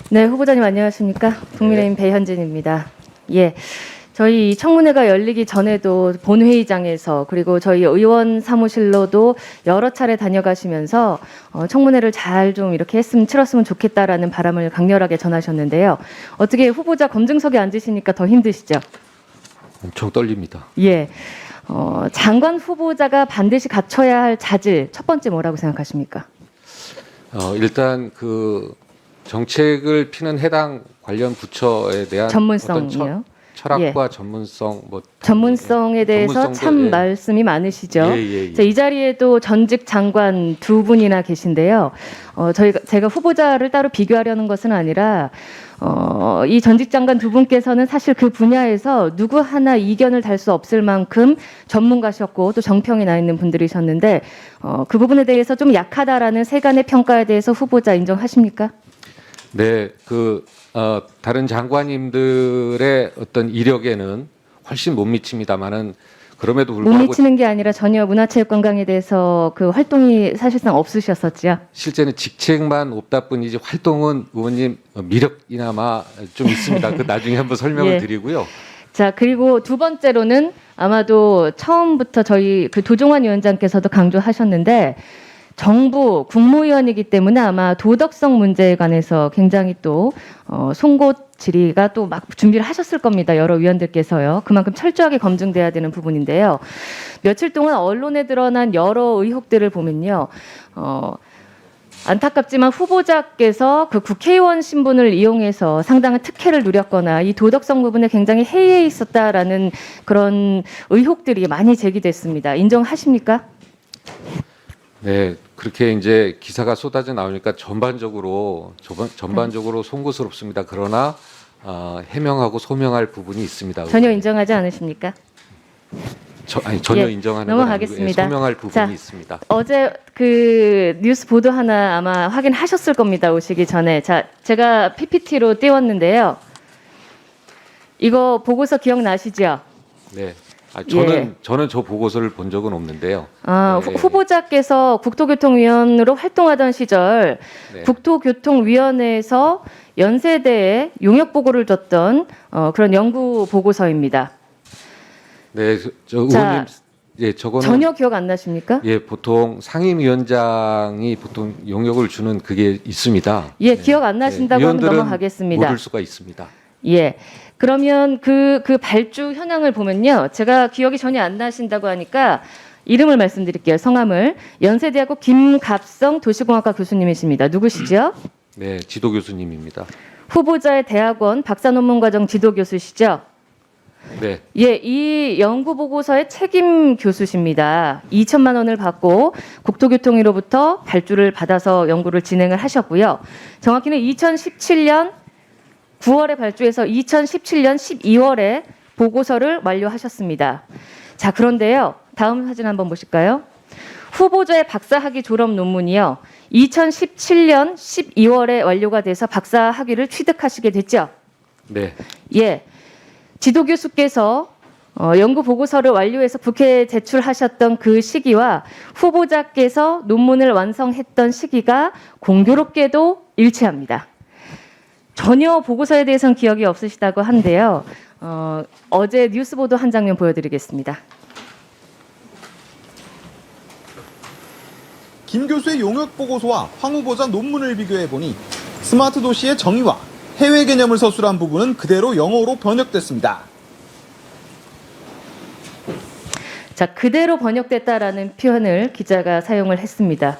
네, 후보자님 안녕하십니까? 국민의힘 배현진입니다. 예. 저희 청문회가 열리기 전에도 본회의장에서 그리고 저희 의원 사무실로도 여러 차례 다녀가시면서 청문회를 잘 좀 이렇게 치렀으면 좋겠다라는 바람을 강렬하게 전하셨는데요. 어떻게 후보자 검증석에 앉으시니까 더 힘드시죠? 엄청 떨립니다. 예. 장관 후보자가 반드시 갖춰야 할 자질 첫 번째 뭐라고 생각하십니까? 일단 그 정책을 피는 해당 관련 부처에 대한 전문성이요. 철학과 전문성 전문성에 대해서 전문성도, 참 예. 말씀이 많으시죠. 예. 이 자리에도 전직 장관 두 분이나 계신데요. 제가 후보자를 따로 비교하려는 것은 아니라 이 전직 장관 두 분께서는 사실 그 분야에서 누구 하나 이견을 달 수 없을 만큼 전문가셨고 또 정평이 나 있는 분들이셨는데 그 부분에 대해서 좀 약하다라는 세간의 평가에 대해서 후보자 인정하십니까? 네, 다른 장관님들의 어떤 이력에는 훨씬 못 미칩니다만은 그럼에도 못 불구하고 미치는 게 아니라 전혀 문화체육관광에 대해서 그 활동이 사실상 없으셨었죠. 실제는 직책만 없다 뿐이지 활동은 의원님 미력이나마 좀 있습니다. 그 나중에 한번 설명을 예. 드리고요. 자, 그리고 두 번째로는 아마도 처음부터 저희 그 도종환 위원장께서도 강조하셨는데 정부 국무위원이기 때문에 아마 도덕성 문제에 관해서 굉장히 또 송곳 질의가 또 막 준비를 하셨을 겁니다. 여러 위원들께서요. 그만큼 철저하게 검증돼야 되는 부분인데요. 며칠 동안 언론에 드러난 여러 의혹들을 보면요. 안타깝지만 후보자께서 그 국회의원 신분을 이용해서 상당한 특혜를 누렸거나 이 도덕성 부분에 굉장히 해이해 있었다라는 그런 의혹들이 많이 제기됐습니다. 인정하십니까? 네, 그렇게 이제 기사가 쏟아져 나오니까 전반적으로 송구스럽습니다. 그러나 해명하고 소명할 부분이 있습니다. 전혀 인정하지 않으십니까? 전혀 예, 인정하는 건 넘어가겠습니다. 아니고 소명할 부분이 자, 있습니다. 어제 그 뉴스 보도 하나 아마 확인하셨을 겁니다. 오시기 전에. 자, 제가 PPT로 띄웠는데요. 이거 보고서 기억나시죠? 네. 예. 저는 저 보고서를 본 적은 없는데요. 네. 후보자께서 국토교통위원으로 활동하던 시절 네. 국토교통위원회에서 연세대에 용역 보고를 줬던 그런 연구 보고서입니다. 네, 저 자, 의원님, 예, 저거는 전혀 기억 안 나십니까? 예, 보통 상임위원장이 보통 용역을 주는 그게 있습니다. 예, 기억 안 나신다고 하면 위원들은 넘어가겠습니다. 모를 수가 있습니다. 예. 그러면 그 발주 현황을 보면요. 제가 기억이 전혀 안 나신다고 하니까 이름을 말씀드릴게요. 성함을. 연세대학교 김갑성 도시공학과 교수님이십니다. 누구시죠? 네, 지도 교수님입니다. 후보자의 대학원 박사 논문 과정 지도 교수시죠? 네, 예, 이 연구 보고서의 책임 교수십니다. 2천만 원을 받고 국토교통위로부터 발주를 받아서 연구를 진행을 하셨고요. 정확히는 2017년 9월에 발주해서 2017년 12월에 보고서를 완료하셨습니다. 자, 그런데요. 다음 사진 한번 보실까요? 후보자의 박사학위 졸업 논문이요. 2017년 12월에 완료가 돼서 박사학위를 취득하시게 됐죠? 네, 예. 지도 교수께서 연구 보고서를 완료해서 국회에 제출하셨던 그 시기와 후보자께서 논문을 완성했던 시기가 공교롭게도 일치합니다. 전혀 보고서에 대해서는 기억이 없으시다고 한데요. 어제 뉴스 보도 한 장면 보여드리겠습니다. 김 교수의 용역 보고서와 황 후보자 논문을 비교해 보니 스마트 도시의 정의와 해외 개념을 서술한 부분은 그대로 영어로 번역됐습니다. 자, 그대로 번역됐다라는 표현을 기자가 사용을 했습니다.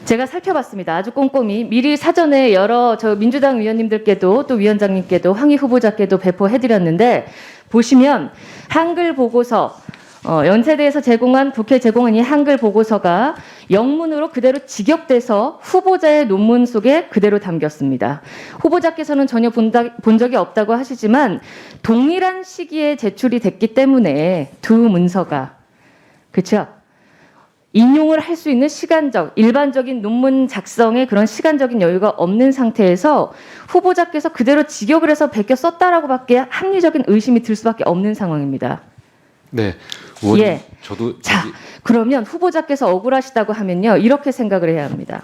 제가 살펴봤습니다. 아주 꼼꼼히 미리 사전에 여러 민주당 의원님들께도 또 위원장님께도 황희 후보자께도 배포해드렸는데 보시면 한글 보고서 연세대에서 국회 제공한 이 한글 보고서가 영문으로 그대로 직역돼서 후보자의 논문 속에 그대로 담겼습니다. 후보자께서는 전혀 본 적이 없다고 하시지만 동일한 시기에 제출이 됐기 때문에 두 문서가 그렇죠? 인용을 할 수 있는 일반적인 논문 작성에 그런 시간적인 여유가 없는 상태에서 후보자께서 그대로 직역을 해서 베껴 썼다라고 밖에 합리적인 의심이 들 수밖에 없는 상황입니다. 네, 의원님, 예. 저도 자, 그러면 후보자께서 억울하시다고 하면요. 이렇게 생각을 해야 합니다.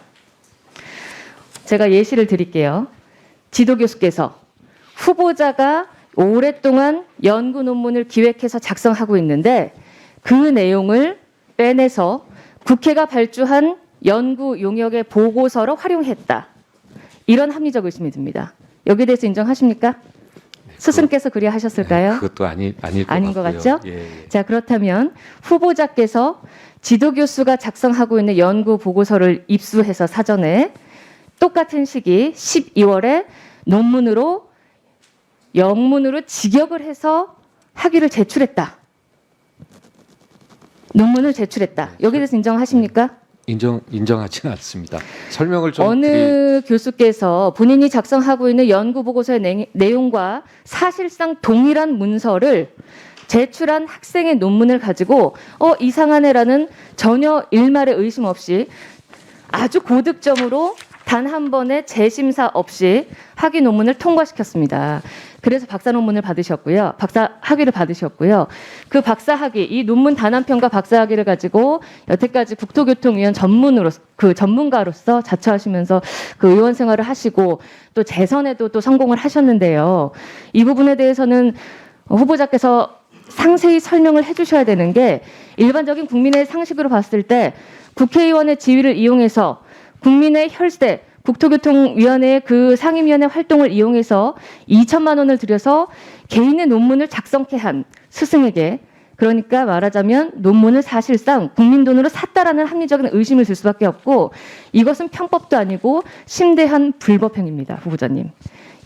제가 예시를 드릴게요. 지도 교수께서 후보자가 오랫동안 연구 논문을 기획해서 작성하고 있는데 그 내용을 빼내서 국회가 발주한 연구 용역의 보고서로 활용했다. 이런 합리적 의심이 듭니다. 여기에 대해서 인정하십니까? 스승께서 그리 하셨을까요? 그것도 아닐 아닌 것 같고요. 같죠? 예. 자, 그렇다면 후보자께서 지도 교수가 작성하고 있는 연구 보고서를 입수해서 사전에 똑같은 시기 12월에 영문으로 직역을 해서 학위를 제출했다. 논문을 제출했다. 여기에 대해서 인정하십니까? 인정하지는 않습니다. 설명을 좀 어느 교수께서 본인이 작성하고 있는 연구 보고서의 내용과 사실상 동일한 문서를 제출한 학생의 논문을 가지고 이상하네라는 전혀 일말의 의심 없이 아주 고득점으로 단 한 번의 재심사 없이 학위 논문을 통과시켰습니다. 그래서 박사 논문을 받으셨고요. 박사 학위를 받으셨고요. 그 박사 학위, 이 논문 단한편과 박사 학위를 가지고 여태까지 국토교통위원 전문가로서 자처하시면서 그 의원 생활을 하시고 또 재선에도 또 성공을 하셨는데요. 이 부분에 대해서는 후보자께서 상세히 설명을 해주셔야 되는 게 일반적인 국민의 상식으로 봤을 때 국회의원의 지위를 이용해서 국민의 혈세, 국토교통위원회의 그 상임위원회 활동을 이용해서 2천만 원을 들여서 개인의 논문을 작성케 한 스승에게, 그러니까 말하자면 논문을 사실상 국민 돈으로 샀다라는 합리적인 의심을 들 수밖에 없고, 이것은 편법도 아니고 심대한 불법행위입니다. 후보자님.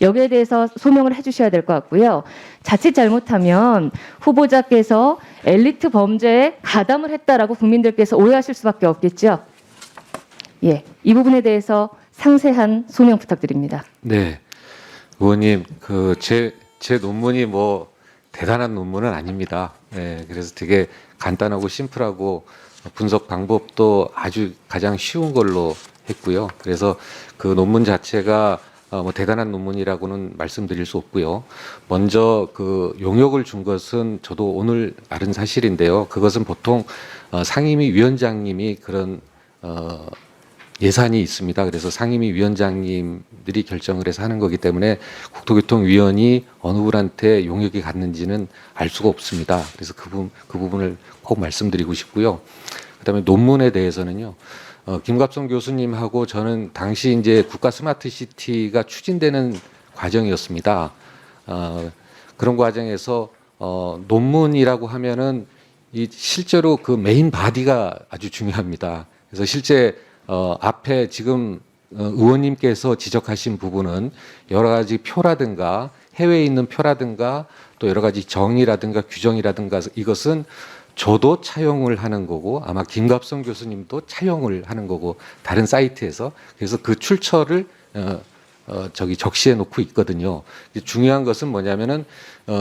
여기에 대해서 소명을 해주셔야 될 것 같고요. 자칫 잘못하면 후보자께서 엘리트 범죄에 가담을 했다라고 국민들께서 오해하실 수밖에 없겠죠. 예, 이 부분에 대해서 상세한 소명 부탁드립니다. 네, 의원님, 제 논문이 뭐 대단한 논문은 아닙니다. 네, 그래서 되게 간단하고 심플하고 분석 방법도 아주 가장 쉬운 걸로 했고요. 그래서 그 논문 자체가 뭐 대단한 논문이라고는 말씀드릴 수 없고요. 먼저 그 용역을 준 것은 저도 오늘 알은 사실인데요. 그것은 보통 상임위 위원장님이 그런 예산이 있습니다. 그래서 상임위 위원장님들이 결정을 해서 하는 거기 때문에 국토교통위원이 어느 분한테 용역이 갔는지는 알 수가 없습니다. 그래서 그 부분을 꼭 말씀드리고 싶고요. 그다음에 논문에 대해서는요. 김갑성 교수님하고 저는 당시 이제 국가 스마트 시티가 추진되는 과정이었습니다. 그런 과정에서 논문이라고 하면은 실제로 그 메인 바디가 아주 중요합니다. 그래서 실제 앞에 지금 의원님께서 지적하신 부분은 여러 가지 표라든가 해외에 있는 표라든가 또 여러 가지 정의라든가 규정이라든가 이것은 저도 차용을 하는 거고 아마 김갑성 교수님도 차용을 하는 거고 다른 사이트에서 그래서 그 출처를 적시해 놓고 있거든요. 중요한 것은 뭐냐면은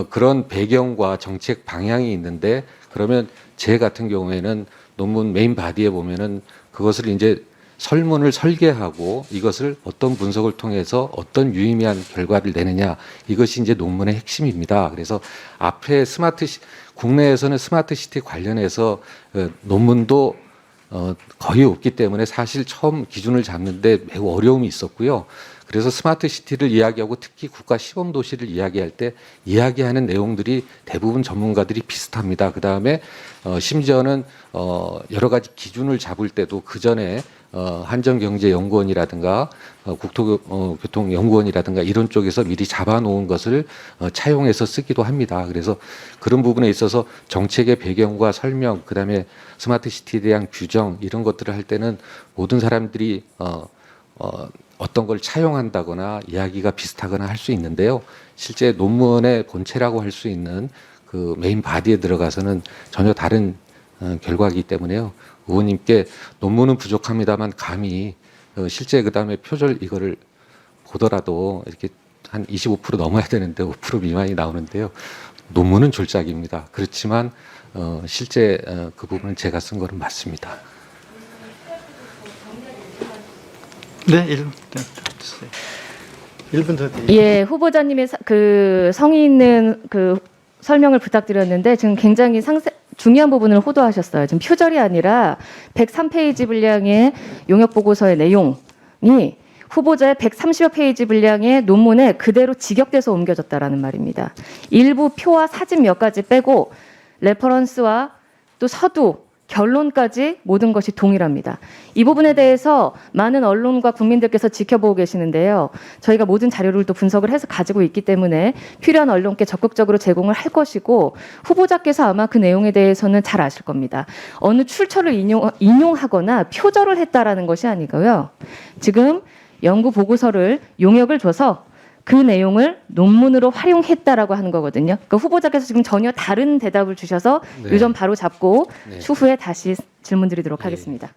그런 배경과 정책 방향이 있는데 그러면 제 같은 경우에는 논문 메인 바디에 보면은 그것을 이제 설문을 설계하고 이것을 어떤 분석을 통해서 어떤 유의미한 결과를 내느냐 이것이 이제 논문의 핵심입니다. 그래서 앞에 국내에서는 스마트 시티 관련해서 논문도 거의 없기 때문에 사실 처음 기준을 잡는데 매우 어려움이 있었고요. 그래서 스마트 시티를 이야기하고 특히 국가 시범 도시를 이야기할 때 이야기하는 내용들이 대부분 전문가들이 비슷합니다. 그 다음에 심지어는 여러 가지 기준을 잡을 때도 그 전에 한정경제연구원이라든가 국토교통연구원이라든가 이런 쪽에서 미리 잡아놓은 것을 차용해서 쓰기도 합니다. 그래서 그런 부분에 있어서 정책의 배경과 설명, 그 다음에 스마트 시티에 대한 규정 이런 것들을 할 때는 모든 사람들이 어떤 걸 차용한다거나 이야기가 비슷하거나 할 수 있는데요. 실제 논문의 본체라고 할 수 있는 그 메인 바디에 들어가서는 전혀 다른 결과이기 때문에요. 의원님께 논문은 부족합니다만 감히 실제 그다음에 표절 이거를 보더라도 이렇게 한 25% 넘어야 되는데 5% 미만이 나오는데요. 논문은 졸작입니다. 그렇지만 실제 그 부분은 제가 쓴 거는 맞습니다. 네, 1분 주세요. 1분 더 드릴게요. 예, 후보자님의 그 성의 있는 그 설명을 부탁드렸는데 지금 굉장히 중요한 부분을 호도하셨어요. 지금 표절이 아니라 103페이지 분량의 용역 보고서의 내용이 후보자의 130여 페이지 분량의 논문에 그대로 직역돼서 옮겨졌다라는 말입니다. 일부 표와 사진 몇 가지 빼고 레퍼런스와 또 서두, 결론까지 모든 것이 동일합니다. 이 부분에 대해서 많은 언론과 국민들께서 지켜보고 계시는데요. 저희가 모든 자료를 또 분석을 해서 가지고 있기 때문에 필요한 언론께 적극적으로 제공을 할 것이고 후보자께서 아마 그 내용에 대해서는 잘 아실 겁니다. 어느 출처를 인용하거나 표절을 했다라는 것이 아니고요. 지금 연구 보고서를 용역을 줘서 그 내용을 논문으로 활용했다라고 하는 거거든요. 그러니까 후보자께서 지금 전혀 다른 대답을 주셔서 네. 요점 바로 잡고 네. 추후에 다시 질문 드리도록 예. 하겠습니다.